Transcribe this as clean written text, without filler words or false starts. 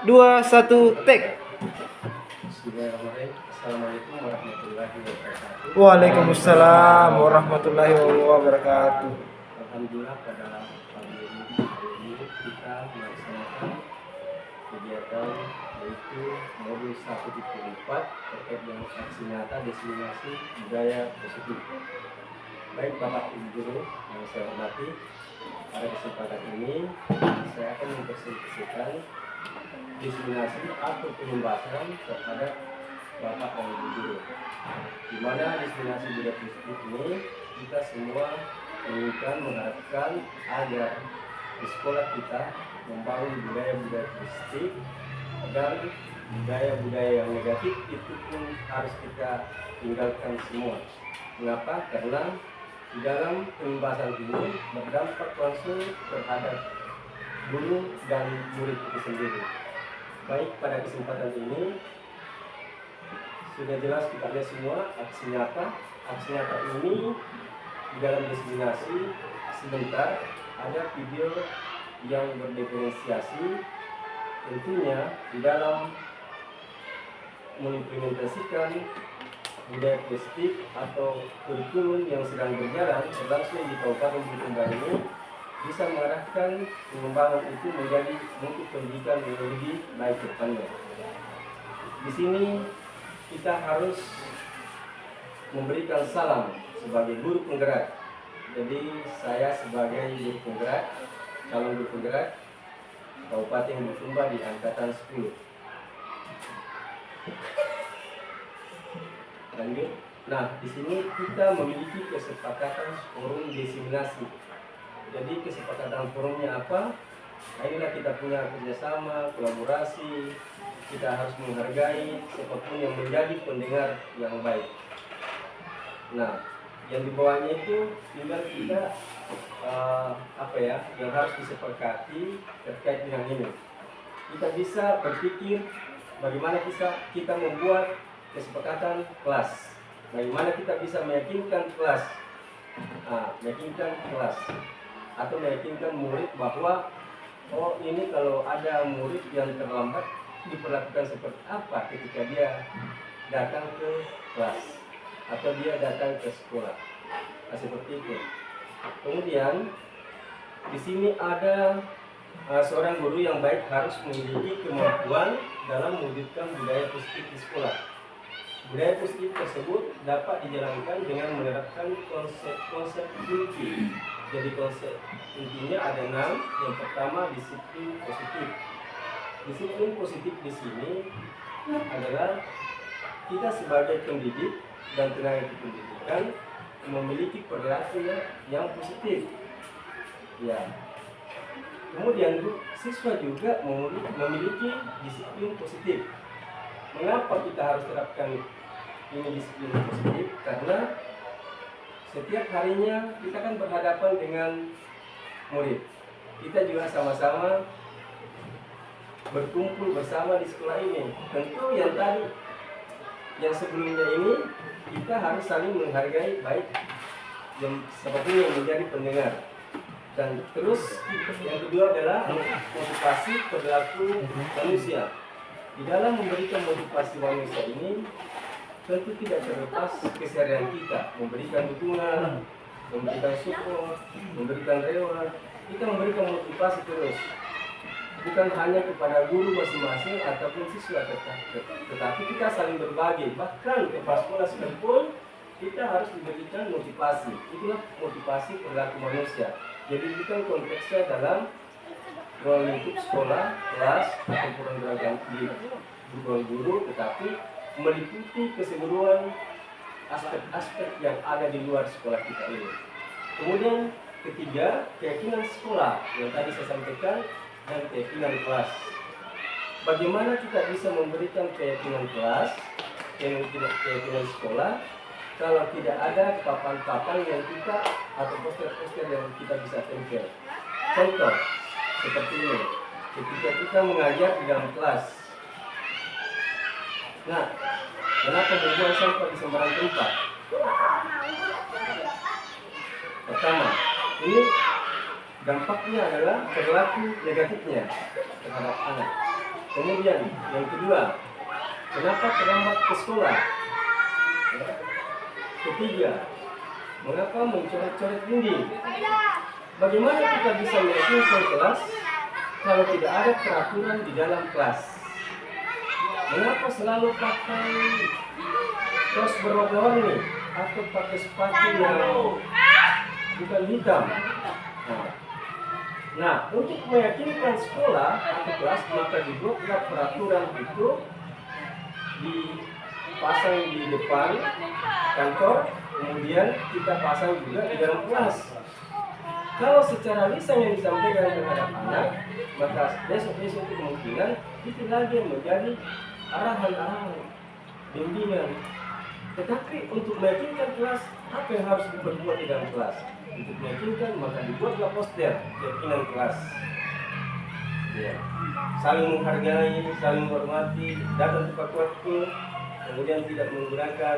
2, 1, take. Assalamualaikum warahmatullahi wabarakatuh. Waalaikumsalam warahmatullahi wabarakatuh. Alhamdulillah pada pagi ini kita melaksanakan kegiatan yaitu modul 1.4 terkait dengan aksi nyata diseminasi budaya positif. Baik Bapak Ibu Guru yang saya hormati, pada kesempatan ini saya akan mempresentasikan diseminasi atau penyembaran terhadap Bapak dan Ibu Guru, di mana diseminasi budaya positif ini kita semua menginginkan mengharapkan agar di sekolah kita membangun budaya-budaya positif, agar budaya-budaya yang negatif itu pun harus kita tinggalkan semua. Mengapa? Karena di dalam pembahasan ini berdampak langsung terhadap guru dan murid itu sendiri. Baik, pada kesempatan ini sudah jelas kita lihat semua aksi nyata. Aksi nyata ini di dalam diseminasi sebentar ada video yang berdiferensiasi. Tentunya di dalam mengimplementasikan budaya positif atau kurikulum yang sedang berlangsung di Kabupaten Bulukumba ini bisa mengarahkan pengembangan itu menjadi bentuk pendidikan yang lebih baik ke depannya. Di sini kita harus memberikan salam sebagai guru penggerak. Jadi saya sebagai guru penggerak, calon guru penggerak Kabupaten Bulukumba di angkatan 10. Lanjut. Nah, di sini kita memiliki kesepakatan forum diseminasi. Jadi kesepakatan forumnya apa? Nah, inilah kita punya kerjasama, kolaborasi. Kita harus menghargai siapapun yang menjadi pendengar yang baik. Nah, yang di bawahnya itu tinggal kita yang harus disepakati terkait dengan ini. Kita bisa berpikir bagaimana kita membuat kesepakatan kelas. Bagaimana kita bisa meyakinkan kelas, atau meyakinkan murid bahwa oh ini kalau ada murid yang terlambat diperlakukan seperti apa ketika dia datang ke kelas atau dia datang ke sekolah. Nah, seperti itu. Kemudian di sini ada seorang guru yang baik harus memiliki kemampuan dalam mewujudkan budaya positif di sekolah. Budaya positif tersebut dapat dijalankan dengan menerapkan konsep-konsep inti. Jadi konsep intinya ada 6. Yang pertama, disiplin positif. Disiplin positif di sini adalah kita sebagai pendidik dan tenaga pendidikan memiliki perilaku yang positif. Ya. Kemudian siswa juga memiliki disiplin positif. Mengapa kita harus terapkan ini disiplin positif? Karena setiap harinya kita kan berhadapan dengan murid. Kita juga sama-sama berkumpul bersama di sekolah ini. Tentu yang sebelumnya ini kita harus saling menghargai, baik yang seperti yang menjadi pendengar. Dan terus yang kedua adalah motivasi perilaku manusia. Di dalam memberikan motivasi manusia ini tentu tidak terlepas keseharian kita, memberikan dukungan, memberikan support, memberikan reward. Kita memberikan motivasi terus, bukan hanya kepada guru masing-masing ataupun siswa, tetapi kita saling berbagi. Bahkan kepala sekolah sekalipun kita harus diberikan motivasi. Itulah motivasi perilaku manusia. Jadi bukan konteksnya dalam ruang lingkup sekolah, kelas, ataupun ruang di ruang guru, tetapi meliputi keseluruhan aspek-aspek yang ada di luar sekolah kita ini. Kemudian ketiga, keyakinan sekolah yang tadi saya sampaikan dan keyakinan kelas. Bagaimana kita bisa memberikan keyakinan kelas, keyakinan sekolah, kalau tidak ada papan-papan yang kita atau poster-poster yang kita bisa tempel. Contoh seperti ini, ketika kita mengajar di dalam kelas. Nah, kenapa membuang sampah di sembarang tempat? Pertama, ini dampaknya adalah perilaku negatifnya terhadap anak. Kemudian yang kedua, kenapa terlambat ke sekolah? Ya. Ketiga, mengapa mencoret-coret dinding? Bagaimana kita bisa meyakinkan kelas kalau tidak ada peraturan di dalam kelas? Mengapa selalu pakai kaos berwarna-warni atau pakai sepatu yang bukan hitam? Nah, untuk meyakinkan sekolah atau kelas, maka dibuatlah peraturan itu dipasang di depan kantor, kemudian kita pasang juga di dalam kelas. Kalau secara lisan yang disampaikan terhadap anak, maka besok-besok kemungkinan itu lagi yang menjadi arahan-arahan, bimbingan. Tetapi untuk meyakinkan kelas, apa yang harus diperbuat di dalam kelas? Untuk meyakinkan, maka dibuatlah poster keyakinan kelas. Ya. Saling menghargai, saling menghormati, datang tepat waktu, kemudian tidak menggunakan